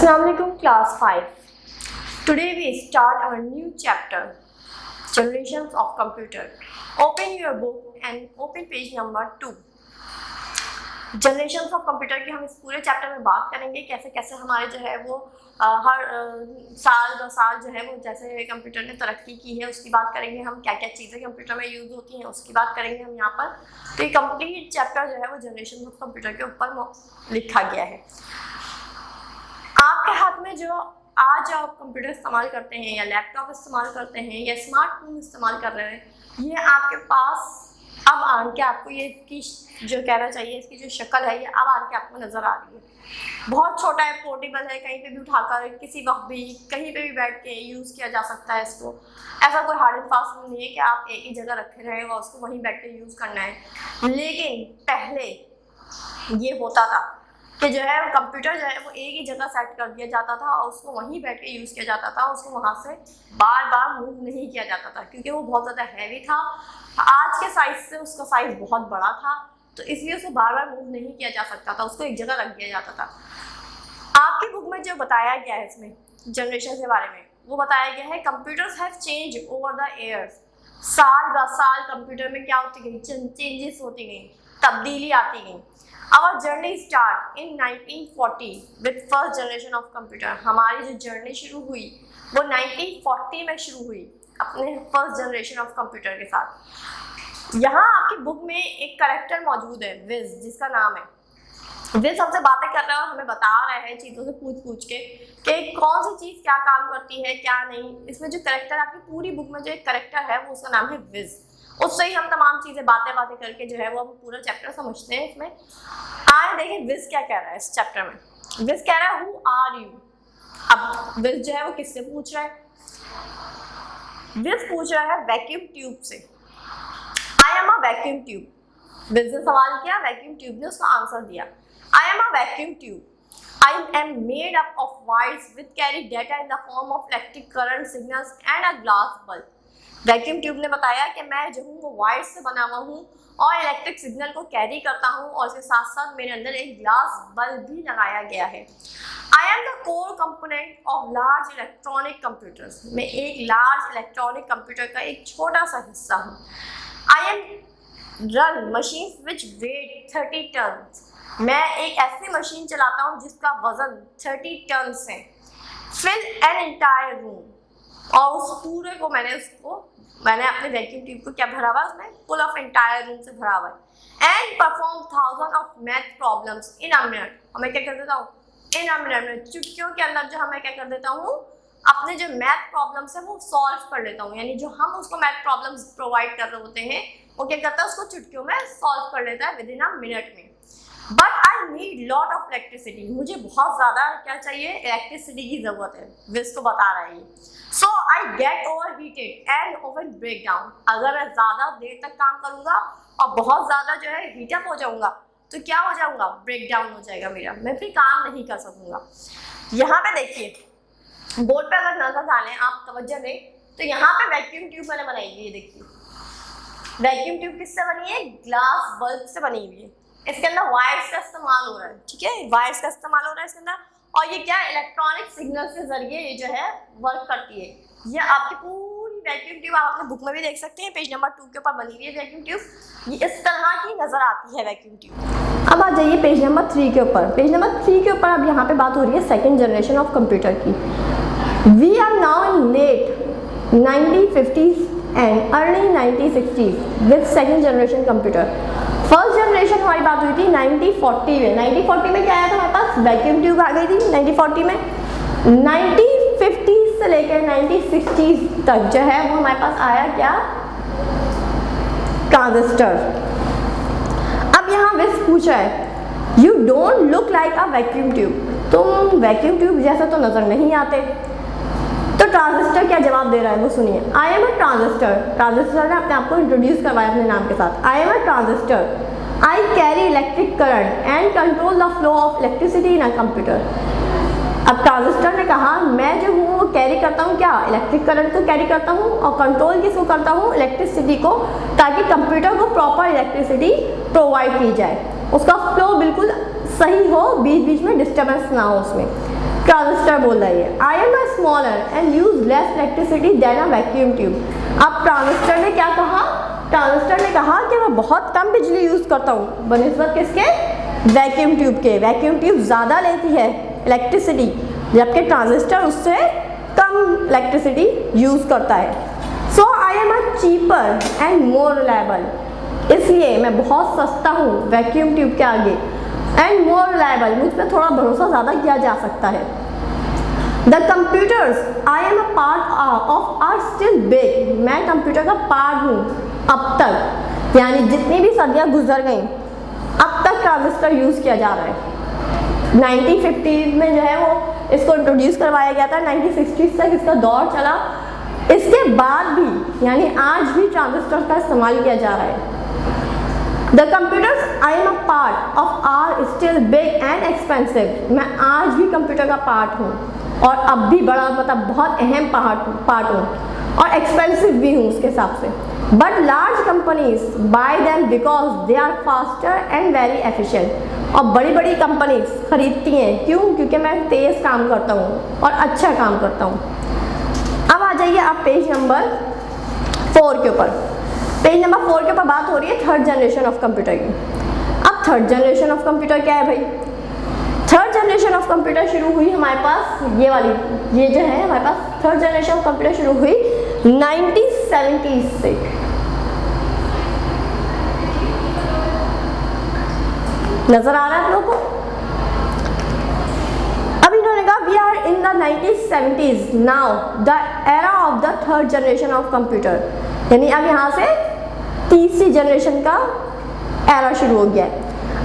Assalamualaikum class 5. Today we start our new chapter, Generations of Computer. Open your book and open page number 2. Generation of computer की हम इस पूरे chapter में बात करेंगे कैसे कैसे हमारे जो है वो हर साल 2 साल जो है वो जैसे कंप्यूटर ने तरक्की की है उसकी बात करेंगे हम, क्या क्या चीज़ें कंप्यूटर में यूज़ होती हैं उसकी बात करेंगे हम यहाँ पर। तो ये कंप्लीट चैप्टर जो है वो जनरेशन ऑफ कंप्यूटर के ऊपर लिखा गया है। आपके हाथ में जो आज आप कंप्यूटर इस्तेमाल करते हैं या लैपटॉप इस्तेमाल करते हैं या स्मार्टफोन इस्तेमाल कर रहे हैं, ये आपके पास अब आन के आपको ये इसकी जो कहना चाहिए इसकी जो शक्ल है ये अब आन के आपको नज़र आ रही है। बहुत छोटा है, पोर्टेबल है, कहीं पे भी उठाकर किसी वक्त भी कहीं पे भी बैठ के यूज़ किया जा सकता है इसको। ऐसा कोई हार्ड एंड फास्ट नहीं है कि आप एक ही जगह रखे रहें और उसको वहीं बैठ के यूज़ करना है। लेकिन पहले ये होता था कि जो है कंप्यूटर जो है वो एक ही जगह सेट कर दिया जाता था और उसको वहीं बैठ के यूज़ किया जाता था, उसको वहाँ से बार बार मूव नहीं किया जाता था क्योंकि वो बहुत ज़्यादा हैवी था। आज के साइज़ से उसका साइज़ बहुत बड़ा था तो इसलिए उसे बार बार मूव नहीं किया जा सकता था, उसको एक जगह रख दिया जाता था। आपकी बुक में जो बताया गया है इसमें जनरेशन के बारे में वो बताया गया है computers have change over the years. साल ब साल कंप्यूटर में क्या होती गई, चेंजेस होती गई, तब्दीली आती गई। Our journey start in 1940 with first generation of computer। हमारी जो जर्नी शुरू हुई वो 1940 में शुरू हुई अपने फर्स्ट जनरेशन ऑफ कंप्यूटर के साथ। यहाँ आपकी बुक में एक कैरेक्टर मौजूद है विज, जिसका नाम है विज। हमसे बातें कर रहा है और हमें बता रहा है चीज़ों से पूछ के कि कौन सी चीज़ क्या काम करती है क्या नहीं। इसमें जो कैरेक्टर आपकी पूरी बुक में जो एक कैरेक्टर है वो उसका नाम है विज। उससे ही हम तमाम चीज़ें बातें करके जो है वो हम पूरा चैप्टर समझते हैं। इसमें आए देखें विज क्या कह रहा है इस चैप्टर में। विज कह रहा है हु आर यू। अब विज जो है वो किससे पूछ रहा है? विज पूछ रहा है वैक्यूम ट्यूब से। I am a vacuum tube. विज ने सवाल किया, वैक्यूम ट्यूब ने उसका आंसर दिया। I am a vacuum tube. I am made up of wires which carry data in the form of electric current signals and a glass bulb। Vacuum tube ने बताया कि मैं जो हूँ वो वायर्स से बना हुआ हूँ और इलेक्ट्रिक सिग्नल को कैरी करता हूँ और इसके साथ साथ मेरे अंदर एक ग्लास बल्ब भी लगाया गया है। I am the core component of large electronic computers. मैं एक लार्ज इलेक्ट्रॉनिक कंप्यूटर का एक छोटा सा हिस्सा हूँ। I am run machines which weigh 30 ton. मैं एक ऐसी मशीन चलाता हूँ जिसका वजन 30 टन है। Fill an entire room. और उस पूरे को मैंने अपने वैक्यूम ट्यूब को क्या भरा हुआ है उसमें फुल ऑफ एंटायर रूम से भरा हुआ है। And perform thousand of math problems in a minute. और मैं क्या कर देता हूँ इन अ मिनट में, चुटकियों के अंदर जो मैं क्या कर देता हूँ अपने जो मैथ प्रॉब्लम्स है वो सॉल्व कर लेता हूँ। यानी जो हम उसको मैथ प्रॉब्लम्स प्रोवाइड कर रहे होते हैं वो क्या करता है उसको चुटकियों में सॉल्व कर लेता है विद इन अ मिनट में। But I need lot of electricity. मुझे बहुत ज़्यादा क्या चाहिए, इलेक्ट्रिसिटी की ज़रूरत है। विज को बता रहा है ये। So I get overheated and oven break down. अगर मैं ज़्यादा देर तक काम करूँगा और बहुत ज़्यादा जो है हीटअप हो जाऊँगा तो क्या हो जाऊँगा, ब्रेक डाउन हो जाएगा मेरा, मैं फिर काम नहीं कर सकूँगा। यहाँ पे देखिए बोर्ड पे अगर नजर डालें आप तवज्जो दें तो यहाँ पे वैक्यूम ट्यूब मैंने बनाई हुई है। देखिए वैक्यूम ट्यूब किससे बनी है, ग्लास बल्ब से बनी हुई है। इसके अंदर वायर्स का इस्तेमाल हो रहा है, ठीक है, वायर्स का इस्तेमाल हो रहा है इसके अंदर। और ये क्या इलेक्ट्रॉनिक सिग्नल के जरिए ये जो है वर्क करती है। ये आपकी पूरी वैक्यूम ट्यूब आप अपने बुक में भी देख सकते हैं, पेज नंबर 2 के ऊपर बनी हुई है वैक्यूम ट्यूब। ये इस तरह की नजर आती है वैक्यूम ट्यूब। अब आ जाइए पेज नंबर 3 के ऊपर। पेज नंबर 3 के ऊपर अब यहाँ पे बात हो रही है सेकेंड जनरेशन ऑफ कंप्यूटर की। We are now in late 1950s and early 1960s with second generation computer. First generation हमारी बात हुई थी 1940 में। 1940 में क्या आया था हमारे पास, वैक्यूम ट्यूब आ गई थी 1940 में। 1950 से लेकर 1960 तक जो है वो हमारे पास आया क्या, ट्रांजिस्टर। अब यहाँ विज पूछा है you don't look like a vacuum tube. तुम वैक्यूम ट्यूब जैसा तो नजर नहीं आते। तो ट्रांजिस्टर क्या जवाब दे रहा है वो सुनिए। आई एम अ ट्रांजिस्टर। ट्रांजिस्टर ने अपने आप को इंट्रोड्यूस करवाया अपने नाम के साथ। आई am a transistor. I carry electric current and control the flow of electricity in a computer. अब ट्रांजिस्टर ने कहा मैं जो हूँ वो कैरी करता हूँ क्या, इलेक्ट्रिक करंट को कैरी करता हूँ और कंट्रोल किसको करता हूँ, इलेक्ट्रिसिटी को, ताकि कंप्यूटर को प्रॉपर इलेक्ट्रिसिटी प्रोवाइड की जाए, उसका फ्लो बिल्कुल सही हो, बीच बीच में डिस्टर्बेंस ना हो उसमें। ट्रांजिस्टर बोल रहा है। I am a smaller and use less electricity than a vacuum tube. अब ट्रांजिस्टर ने क्या कहा, ट्रांजिस्टर ने कहा कि मैं बहुत कम बिजली यूज करता हूँ बनिस्बत किसके, वैक्यूम ट्यूब के। वैक्यूम ट्यूब ज़्यादा लेती है इलेक्ट्रिसिटी, जबकि ट्रांजिस्टर उससे कम इलेक्ट्रिसिटी यूज करता है। So I am a cheaper and more reliable, इसलिए मैं बहुत सस्ता हूँ वैक्यूम ट्यूब के आगे। एंड मोर रिलायबल, मुझ पर थोड़ा भरोसा ज़्यादा किया जा सकता है। The computers I am a part of are still big, मैं कंप्यूटर का पार्ट हूँ अब तक, यानी जितनी भी सदियाँ गुजर गई अब तक ट्रांजिस्टर यूज़ किया जा रहा है। 1950 में जो है वो इसको इंट्रोड्यूस करवाया गया था, 1960 तक इसका दौर चला। इसके बाद भी यानी आज भी ट्रांजिस्टर का इस्तेमाल किया जा रहा है। The computers I am a part of are still big and expensive, मैं आज भी कंप्यूटर का पार्ट हूँ और अब भी बड़ा मतलब बहुत अहम पार्ट हूँ और एक्सपेंसिव भी हूँ उसके हिसाब से। But large companies buy them because they are faster and very efficient, और बड़ी बड़ी कंपनीज खरीदती हैं, क्यों? क्योंकि मैं तेज़ काम करता हूँ और अच्छा काम करता हूँ। अब आ जाइए आप पेज नंबर 4 के ऊपर। पेज नंबर 4 के ऊपर बात हो रही है थर्ड जनरेशन ऑफ कंप्यूटर की। अब थर्ड जनरेशन ऑफ कंप्यूटर क्या है भाई? थर्ड जनरेशन ऑफ कंप्यूटर शुरू हुई हमारे पास ये वाली, ये जो है हमारे पास थर्ड जनरेशन ऑफ कंप्यूटर शुरू हुई 1970 से। नजर आ रहा है आप लोगों को? अब इन्होंने कहा we are in the 1970s now the era of the third generation of computer, यानी अब यहाँ से तीसरी जनरेशन का एरा शुरू हो गया है।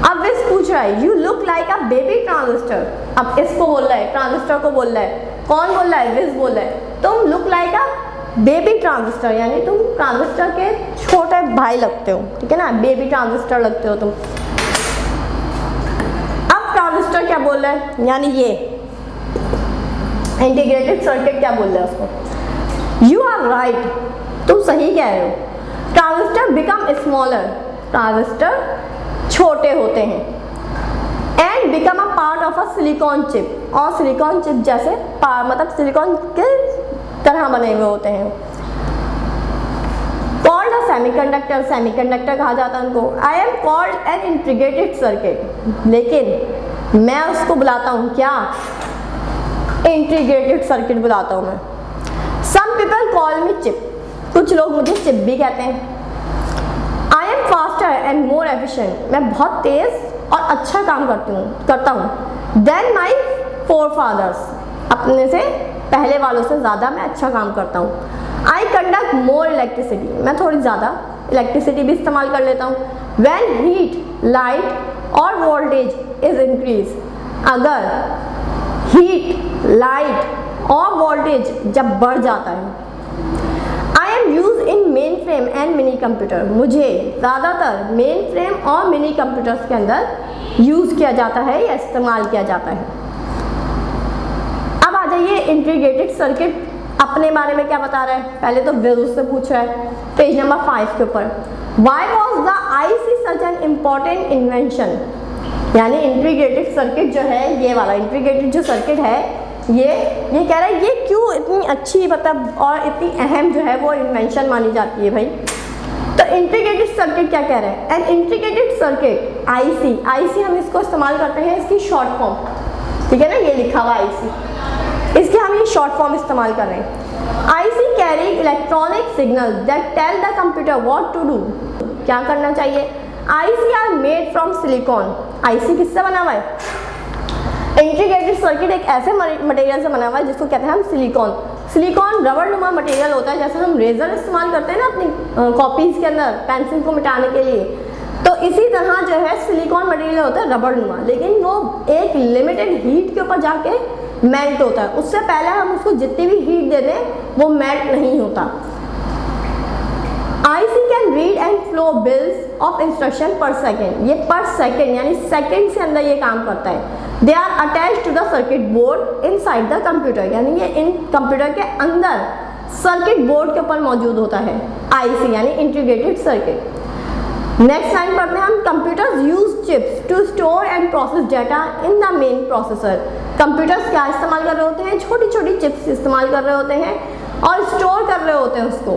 अब विस पूछ रहा है you look like a baby transistor, अब इसको बोल रहा है, ट्रांजिस्टर को बोल रहा है। कौन बोल रहा है? विस बोल रहा है तुम look like a baby transistor, यानी तुम ट्रांजिस्टर के छोटे भाई लगते हो, ठीक है ना, बेबी ट्रांजिस्टर लगते हो तुम। अब ट्रांजिस्टर क्या बोल रहा है, यानी ये इंटीग्रेटेड सर्किट क्या बोल रहा है उसको? यू आर राइट, तुम सही कह रहे हो। ट्रांजिस्टर बिकम स्मॉलर, ट्रांजिस्टर छोटे होते हैं। And become a part of a silicon chip, और सिलिकॉन चिप जैसे मतलब सिलिकॉन के तरह बने हुए होते हैं। कॉल्ड अ सेमीकंडक्टर, सेमीकंडक्टर कहा जाता है उनको। I am called an integrated circuit, लेकिन मैं उसको बुलाता हूँ क्या? इंटीग्रेटेड सर्किट बुलाता हूँ मैं। Some people call me chip, कुछ लोग मुझे चिप भी कहते हैं। I am faster and more efficient, मैं बहुत तेज़ और अच्छा काम करता हूँ। देन माई फोरफादर्स, अपने से पहले वालों से ज़्यादा मैं अच्छा काम करता हूँ। आई कंडक्ट मोर इलेक्ट्रिसिटी, मैं थोड़ी ज़्यादा इलेक्ट्रिसिटी भी इस्तेमाल कर लेता हूँ। व्हेन हीट, लाइट और वोल्टेज इज इंक्रीज, अगर हीट, लाइट और वोल्टेज जब बढ़ जाता है। I M use in main frame and mini computer, मुझे ज़्यादातर मेन फ्रेम और मिनी कंप्यूटर्स के अंदर यूज़ किया जाता है या इस्तेमाल किया जाता है। अब आ जाइए इंटीग्रेटेड सर्किट अपने बारे में क्या बता रहा है। पहले तो विजुअल से पूछ रहा है पेज नंबर 5 के ऊपर। Why was the IC such an important invention, यानी इंटीग्रेटेड सर्किट जो है, ये वाला इंटीग्रेटेड जो सर्किट है ये कह रहा है ये क्यों इतनी अच्छी मतलब और इतनी अहम जो है वो इन्वेंशन मानी जाती है भाई। तो इंटीग्रेटेड सर्किट क्या कह रहे हैं? एन इंटीग्रेटेड सर्किट IC हम इसको इस्तेमाल करते हैं इसकी शॉर्ट फॉर्म, ठीक है ना, ये लिखा हुआ IC, इसकी हम ये शॉर्ट फॉर्म इस्तेमाल कर रहे हैं। IC carry electronic signal that tell the computer what to do, क्या करना चाहिए। IC are made from silicon, IC किससे बना हुआ है? इंटीग्रेटेड सर्किट एक ऐसे मटेरियल से बना हुआ है जिसको कहते हैं हम सिलिकॉन। सिलिकॉन रबड़ नुमा मटेरियल होता है, जैसे हम रेजर इस्तेमाल करते हैं ना अपनी कॉपीज़ के अंदर पेंसिल को मिटाने के लिए, तो इसी तरह जो है सिलिकॉन मटेरियल होता है रबड़ नुमा, लेकिन वो एक लिमिटेड हीट के ऊपर जाके मेल्ट होता है। उससे पहले हम उसको जितनी भी हीट दे दें वो मेल्ट नहीं होता। IC can read and flow bills of instruction पर सेकेंड, ये पर सेकेंड यानी सेकेंड से अंदर ये काम करता है। They are attach to the circuit board inside the computer, यानी ये इन कंप्यूटर के अंदर सर्किट बोर्ड के ऊपर मौजूद होता है IC यानी इंटीग्रेटेड सर्किट। नेक्स्ट लाइन पढ़ते हैं हम। Computers use chips to store and process data in the main processor. Computers क्या इस्तेमाल कर रहे होते हैं, छोटी छोटी चिप्स इस्तेमाल कर रहे होते हैं और स्टोर कर रहे होते हैं उसको।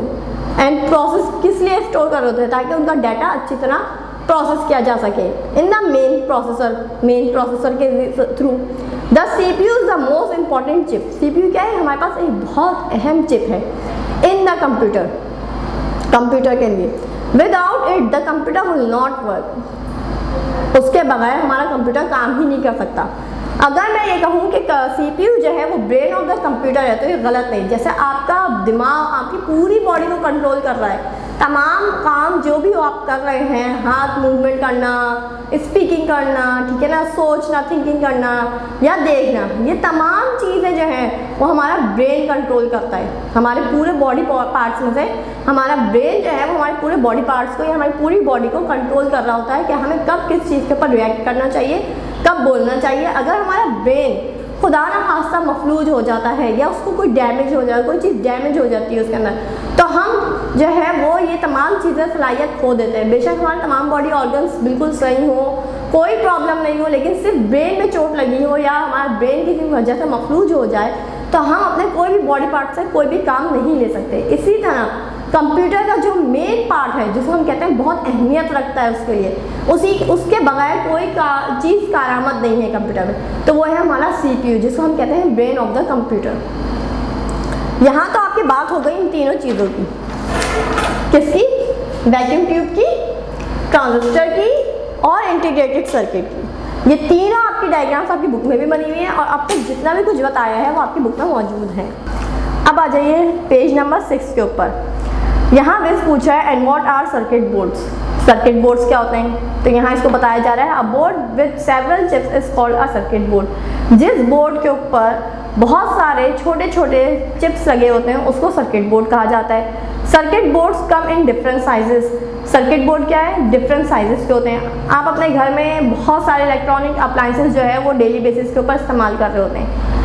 एंड प्रोसेस किस लिए स्टोर कर रहे होते हैं, ताकि उनका डाटा अच्छी तरह प्रोसेस किया जा सके इन द मेन प्रोसेसर के through. The CPU is the most important chip. CPU क्या है, हमारे पास एक बहुत अहम चिप है इन द कंप्यूटर के लिए। Without it the computer will not work. उसके बगैर हमारा कंप्यूटर काम ही नहीं कर सकता। अगर मैं ये कहूँ कि CPU जो है वो ब्रेन ऑफ द कंप्यूटर है, तो ये गलत नहीं। जैसे आपका दिमाग आपकी पूरी बॉडी को कंट्रोल कर रहा है, तमाम काम जो भी आप कर रहे हैं, हाथ मूवमेंट करना, स्पीकिंग करना, ठीक है ना, सोचना, थिंकिंग करना या देखना, ये तमाम चीज़ें जो हैं वो हमारा ब्रेन कंट्रोल करता है। हमारे पूरे बॉडी पार्ट्स में से हमारा ब्रेन जो है वो हमारे पूरे बॉडी पार्ट्स को या हमारी पूरी बॉडी को कंट्रोल कर रहा होता है कि हमें कब किस चीज़ के ऊपर रिएक्ट करना चाहिए, कब बोलना चाहिए। अगर हमारा ब्रेन खुदा ना खास्ता मफलूज हो जाता है या उसको कोई डैमेज हो जाए, कोई चीज़ डैमेज हो जाती है उसके अंदर, तो हम जो है वो ये तमाम चीज़ें सलाहियत खो देते हैं। बेशक हमारे तमाम बॉडी ऑर्गन्स बिल्कुल सही हो, कोई प्रॉब्लम नहीं हो, लेकिन सिर्फ ब्रेन में चोट लगी हो या हमारा ब्रेन किसी वजह से मफलूज हो जाए, तो हम अपने कोई भी बॉडी पार्ट से कोई भी काम नहीं ले सकते। इसी तरह कंप्यूटर का जो मेन पार्ट है, जिसको हम कहते हैं बहुत अहमियत रखता है उसके लिए, उसके बगैर कोई चीज़ कारामद नहीं है कंप्यूटर में, तो वो है हमारा CPU, जिसको हम कहते हैं ब्रेन ऑफ द कंप्यूटर। यहाँ तो आपकी बात हो गई इन तीनों चीज़ों की, किसकी, वैक्यूम ट्यूब की, ट्रांजिस्टर की और इंटीग्रेटेड सर्किट की। ये तीनों आपकी डायग्राम्स आपकी बुक में भी बनी हुई हैं और अब तक जितना भी कुछ बताया है वो आपकी बुक में मौजूद है। अब आ जाइए पेज नंबर 6 के ऊपर। यहाँ विस पूछा है and what R circuit boards. Circuit boards क्या होते हैं, तो यहाँ इसको बताया जा रहा है a board with several chips is called a circuit board. जिस बोर्ड के ऊपर बहुत सारे छोटे छोटे चिप्स लगे होते हैं उसको सर्किट बोर्ड कहा जाता है। Circuit boards come in different sizes. Circuit board क्या है, डिफरेंट साइजेस के होते हैं। आप अपने घर में बहुत सारे इलेक्ट्रॉनिक अप्लाइंसेस जो है वो डेली बेसिस के ऊपर इस्तेमाल कर रहे होते हैं।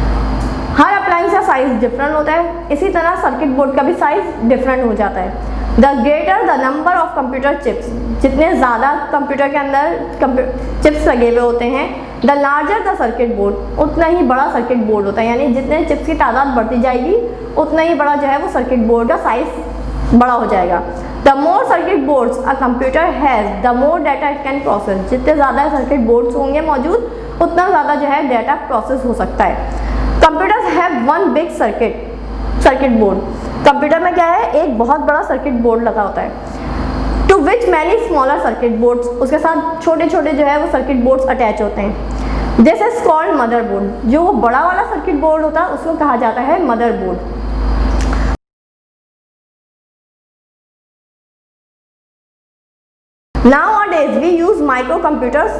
हर अप्लायंस का साइज डिफरेंट होता है, इसी तरह सर्किट बोर्ड का भी साइज डिफरेंट हो जाता है। The greater the number of computer chips, जितने ज़्यादा कंप्यूटर के अंदर चिप्स लगे हुए होते हैं, the larger the circuit board, उतना ही बड़ा सर्किट बोर्ड होता है। यानी जितने चिप्स की तादाद बढ़ती जाएगी उतना ही बड़ा जो है वो सर्किट बोर्ड का साइज बड़ा हो जाएगा। The more circuit boards a computer has the more data it can process. जितने ज़्यादा सर्किट बोर्ड्स होंगे मौजूद, उतना ज़्यादा जो है डाटा प्रोसेस हो सकता है। Computers have one big circuit board. Computer में क्या है, एक बहुत बड़ा सर्किट बोर्ड लगा होता है। To which many smaller circuit boards, उसके साथ छोटे छोटे जो है वो सर्किट बोर्ड्स अटैच होते हैं। This is called mother board. जो वो बड़ा वाला सर्किट बोर्ड होता है उसको कहा जाता है mother board. Nowadays we use microcomputers.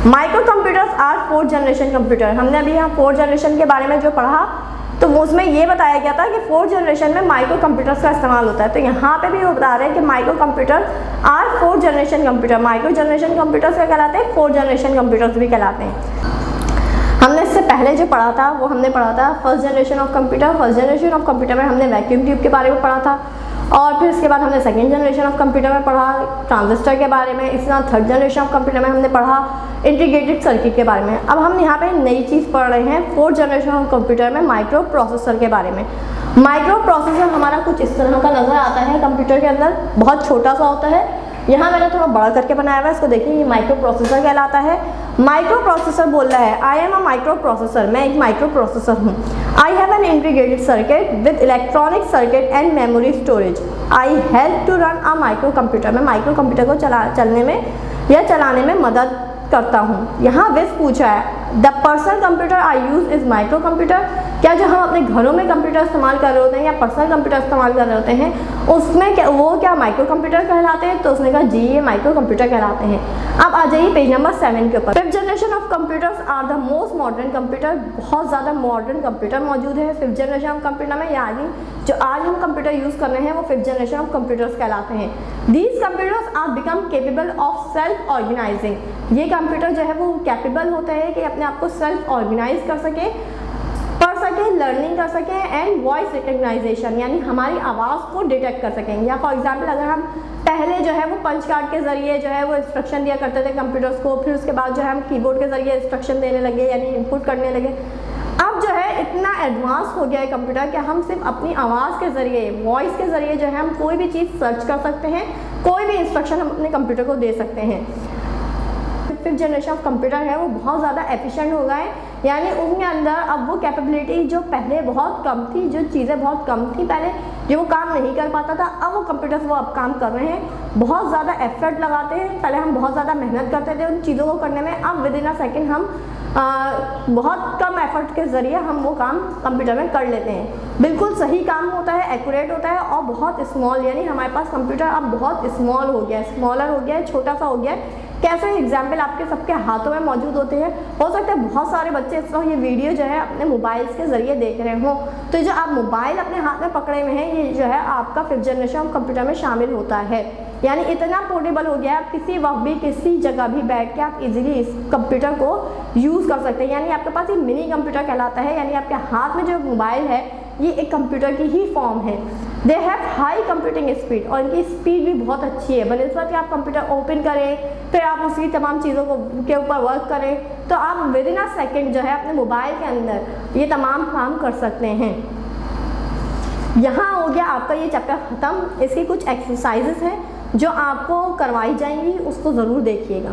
Microcomputers are 4th generation computer. हमने अभी यहाँ 4th जनरेशन के बारे में जो पढ़ा तो उसमें ये बताया गया था कि 4th जनरेशन में माइक्रो कंप्यूटर्स का इस्तेमाल होता है। तो यहाँ पे भी वो बता रहे हैं कि micro computer are 4th generation computer. Micro generation computers क्या कहलाते हैं, 4th जनरेशन कंप्यूटर्स भी कहलाते हैं। हमने इससे पहले जो पढ़ा था वो हमने पढ़ा था first generation of computer. First generation of computer में हमने वैक्यूम ट्यूब के बारे में पढ़ा था और फिर इसके बाद हमने सेकेंड जनरेशन ऑफ कंप्यूटर में पढ़ा ट्रांजिस्टर के बारे में। इस तरह थर्ड जनरेशन ऑफ कंप्यूटर में हमने पढ़ा इंटीग्रेटेड सर्किट के बारे में। अब हम यहाँ पे नई चीज़ पढ़ रहे हैं 4th जनरेशन ऑफ कंप्यूटर में माइक्रो प्रोसेसर के बारे में। माइक्रो प्रोसेसर हमारा कुछ इस तरह का नज़र आता है कंप्यूटर के अंदर, बहुत छोटा सा होता है। यहाँ मैंने थोड़ा बड़ा करके बनाया हुआ है, इसको देखिए, ये माइक्रो प्रोसेसर कहलाता है। माइक्रो प्रोसेसर बोल रहा है I am a micro processor, मैं एक माइक्रो प्रोसेसर हूँ। I have an integrated circuit with electronic circuit and memory storage. I help to run a micro computer. मैं माइक्रो कंप्यूटर को चलने में या चलाने में मदद करता हूँ। यहाँ विस पूछा है the personal computer I use is micro computer. क्या जो हम अपने घरों में कंप्यूटर इस्तेमाल कर रहे होते हैं या पर्सनल कंप्यूटर इस्तेमाल कर रहे होते हैं उसमें क्या माइक्रो कंप्यूटर कहलाते हैं, तो उसने कहा जी ये माइक्रो कंप्यूटर कहलाते हैं। अब आ जाइए पेज नंबर 7 के ऊपर। 5th generation of computers are the most modern computer. बहुत ज़्यादा मॉडर्न कंप्यूटर मौजूद है 5th जनरेशन ऑफ कंप्यूटर में। यानी जो आज हम कंप्यूटर यूज़ कर रहे हैं वो 5th जनरेशन ऑफ कंप्यूटर्स कहलाते हैं। These computers are become capable of self organising. ये कंप्यूटर जो है वो कैपेबल होता है कि अपने आप को सेल्फ ऑर्गेनाइज कर सके, पढ़ सके, लर्निंग कर सकें एंड वॉइस रिकग्नाइजेशन, यानी हमारी आवाज़ को डिटेक्ट कर सकें। या फॉर एग्जांपल अगर हम पहले जो है वो पंच कार्ड के ज़रिए जो है वो इंस्ट्रक्शन दिया करते थे कंप्यूटर्स को, फिर उसके बाद जो है हम कीबोर्ड के ज़रिए इंस्ट्रक्शन देने लगे यानी इनपुट करने लगे। अब जो है इतना एडवांस हो गया है कंप्यूटर कि हम सिर्फ अपनी आवाज़ के ज़रिए, वॉइस के ज़रिए जो है हम कोई भी चीज़ सर्च कर सकते हैं, कोई भी इंस्ट्रक्शन हम अपने कंप्यूटर को दे सकते हैं। फिफ्थ जनरेशन ऑफ कंप्यूटर है वो बहुत ज़्यादा एफिशिएंट हो गए, यानी उनके अंदर अब वो कैपेबिलिटी जो पहले बहुत कम थी, जो चीज़ें बहुत कम थी पहले जो वो काम नहीं कर पाता था, अब वो कंप्यूटर्स वो अब काम कर रहे हैं, बहुत ज़्यादा एफर्ट लगाते हैं। पहले हम बहुत ज़्यादा मेहनत करते थे उन चीज़ों को करने में, अब विद इन अ सेकेंड हम बहुत कम एफर्ट के ज़रिए हम वो काम कंप्यूटर में कर लेते हैं। बिल्कुल सही काम होता है, एक्यूरेट होता है और बहुत स्मॉल, यानी हमारे पास कंप्यूटर अब बहुत स्मॉल हो गया है, स्मॉलर हो गया है, छोटा सा हो गया है। कैसे एग्जाम्पल आपके सबके हाथों में मौजूद होते हैं। हो सकता है बहुत सारे बच्चे इस वक्त ये वीडियो जो है अपने मोबाइल्स के ज़रिए देख रहे हों, तो जो आप मोबाइल अपने हाथ में पकड़े हुए हैं ये जो है आपका फिफ्थ जनरेशन कंप्यूटर में शामिल होता है। यानी इतना पोर्टेबल हो गया है, आप किसी वक्त भी किसी जगह भी बैठ के आप इजीली इस कंप्यूटर को यूज़ कर सकते हैं। यानी आपके पास ये मिनी कंप्यूटर कहलाता है, यानी आपके हाथ में जो मोबाइल है ये एक कंप्यूटर की ही फॉर्म है। They have high computing speed, और इनकी स्पीड भी बहुत अच्छी है। बनस्पत कि आप कंप्यूटर ओपन करें, फिर आप उसकी तमाम चीज़ों को के ऊपर वर्क करें, तो आप विद इन अ सेकेंड जो है अपने मोबाइल के अंदर ये तमाम काम कर सकते हैं। यहाँ हो गया आपका ये चैप्टर ख़त्म। इसकी कुछ एक्सरसाइजेस हैं जो आपको करवाई जाएंगी, उसको ज़रूर देखिएगा।